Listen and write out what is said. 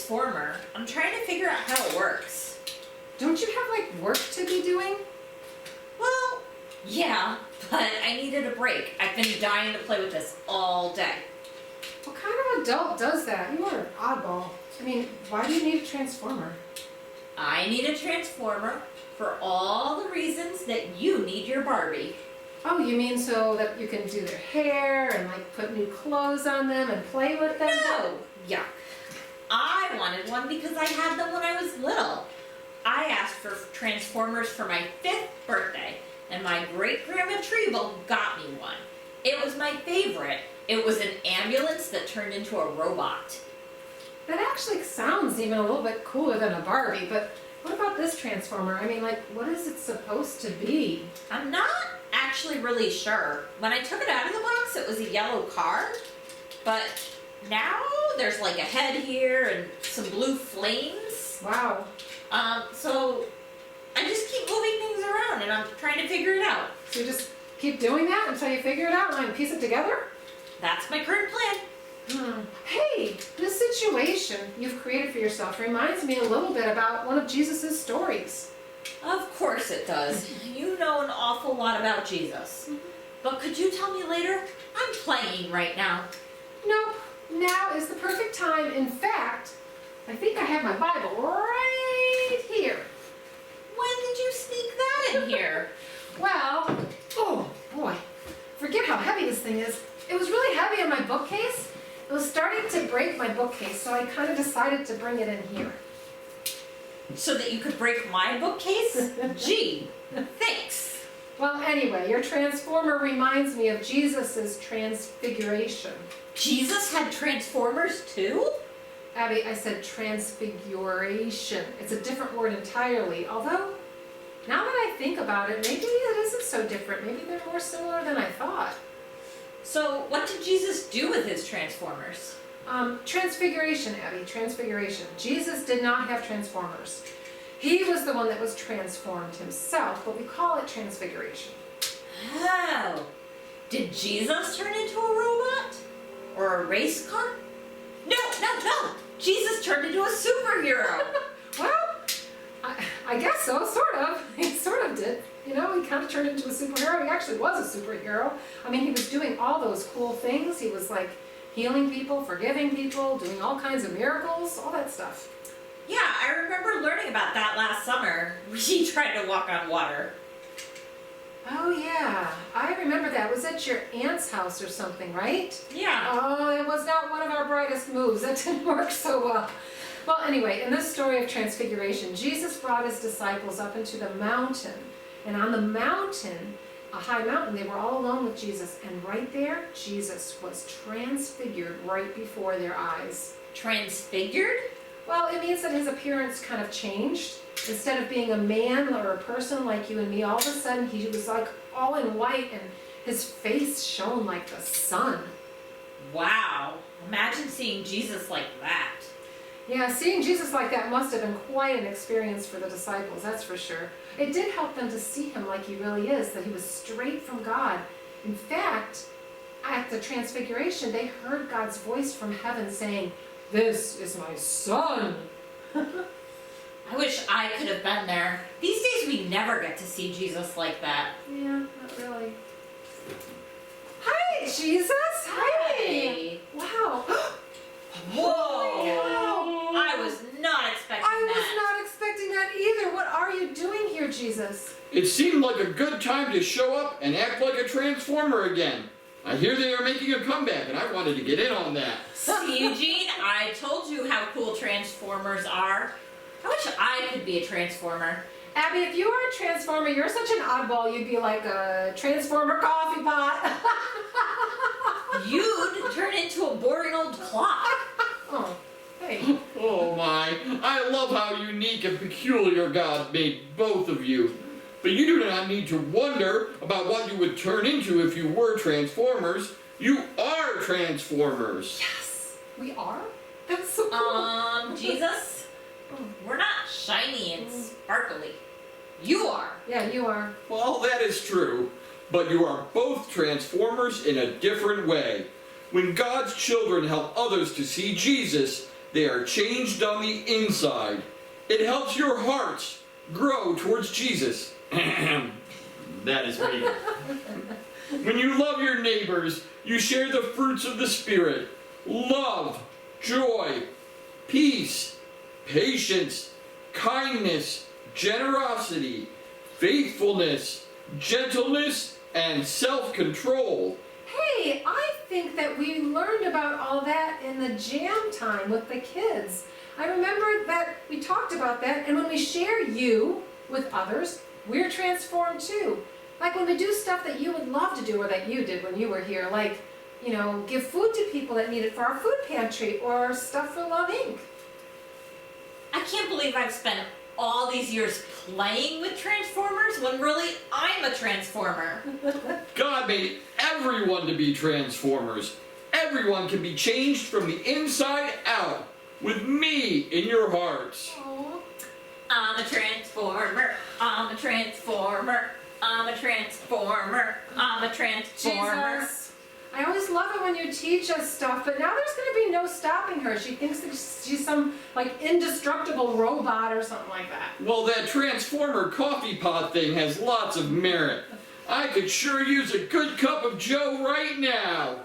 transformer. I'm trying to figure out how it works. Don't you have, like, work to be doing? Well, yeah, but I needed a break. I've been dying to play with this all day. What kind of adult does that? You are an oddball. I mean, why do you need a transformer? I need a transformer for all the reasons that you need your Barbie. Oh, you mean so that you can do their hair and, like, put new clothes on them and play with them? No, yuck. I wanted one because I had them when I was little. I asked for Transformers for my 5th birthday, and my great-grandma Treble got me one. It was my favorite. It was an ambulance that turned into a robot. That actually sounds even a little bit cooler than a Barbie, but what about this transformer? I mean, like, what is it supposed to be? I'm not actually really sure. When I took it out of the box, it was a yellow car, but now there's like a head here and some blue flames. Wow. So I just keep moving things around and I'm trying to figure it out. So you just keep doing that until you figure it out and piece it together? That's my current plan. Hey, this situation you've created for yourself reminds me a little bit about one of Jesus' stories. Of course it does. You know an awful lot about Jesus. But could you tell me later? I'm playing right now. Nope, now is the perfect time. In fact, I think I have my Bible right here. When did you sneak that in here? Well, oh boy, forget how heavy this thing is. It was really heavy on my bookcase. It was starting to break my bookcase, so I kind of decided to bring it in here. So that you could break my bookcase? Gee, thanks. Well, anyway, your transformer reminds me of Jesus' transfiguration. Jesus had Transformers too? Abby, I said transfiguration. It's a different word entirely, although, now that I think about it, maybe it isn't so different. Maybe they're more similar than I thought. So what did Jesus do with his Transformers? Transfiguration, Abby, transfiguration. Jesus did not have transformers. He was the one that was transformed himself, but we call it transfiguration. Oh, did Jesus turn into a robot? Or a race car? No! Jesus turned into a superhero. Well, I guess so, sort of. He sort of did. You know, he kind of turned into a superhero. He actually was a superhero. I mean, he was doing all those cool things. He was like healing people, forgiving people, doing all kinds of miracles, all that stuff. Yeah, I remember learning about that last summer. He tried to walk on water. Oh yeah, I remember that. It was at your aunt's house or something, right? Yeah. Oh, it was not one of our brightest moves. That didn't work so well. Well, anyway, in this story of Transfiguration, Jesus brought his disciples up into the mountain. And on the mountain, a high mountain, they were all alone with Jesus. And right there, Jesus was transfigured right before their eyes. Transfigured? Well, it means that his appearance kind of changed. Instead of being a man or a person like you and me, all of a sudden he was like all in white and his face shone like the sun. Wow. Imagine seeing Jesus like that. Yeah, seeing Jesus like that must have been quite an experience for the disciples, that's for sure. It did help them to see him like he really is, that he was straight from God. In fact, at the Transfiguration, they heard God's voice from heaven saying, "This is my son." I wish I could have been there. These days we never get to see Jesus like that. Yeah, not really. Hi, Jesus. Hi. Wow. Whoa. Wow. I was not expecting I was that. not expecting that either. What are you doing here, Jesus? It seemed like a good time to show up and act like a transformer again. I hear they are making a comeback, and I wanted to get in on that. See, Eugene, I told you how cool Transformers are. I wish I could be a Transformer. Abby, if you were a Transformer, you're such an oddball, you'd be like a Transformer coffee pot. You'd turn into a boring old clock. Oh, hey. Oh my, I love how unique and peculiar God made both of you. But you do not need to wonder about what you would turn into if you were Transformers. You are Transformers. Yes, we are? That's so cool. Jesus, we're not shiny and sparkly. You are. Yeah, you are. Well, that is true. But you are both Transformers in a different way. When God's children help others to see Jesus, They are changed on the inside. It helps your hearts grow towards Jesus. That is me. When you love your neighbors, you share the fruits of the Spirit. Love, joy, peace, patience, kindness, generosity, faithfulness, gentleness, and self-control. Hey, I think that we learned about all that in the jam time with the kids. I remember that we talked about that, and when we share you with others, we're transformed too. Like when we do stuff that you would love to do or that you did when you were here, like, you know, give food to people that need it for our food pantry or stuff for Love Inc. I can't believe I've spent all these years playing with Transformers when really I'm a Transformer. God made everyone to be Transformers. Everyone can be changed from the inside out with me in your hearts. Aww. I'm a Transformer. I'm a Transformer. I'm a Transformer. I'm a Transformer. Jesus. I always love it when you teach us stuff, but now there's going to be no stopping her. She thinks that she's some, like, indestructible robot or something like that. Well, that Transformer coffee pot thing has lots of merit. I could sure use a good cup of Joe right now.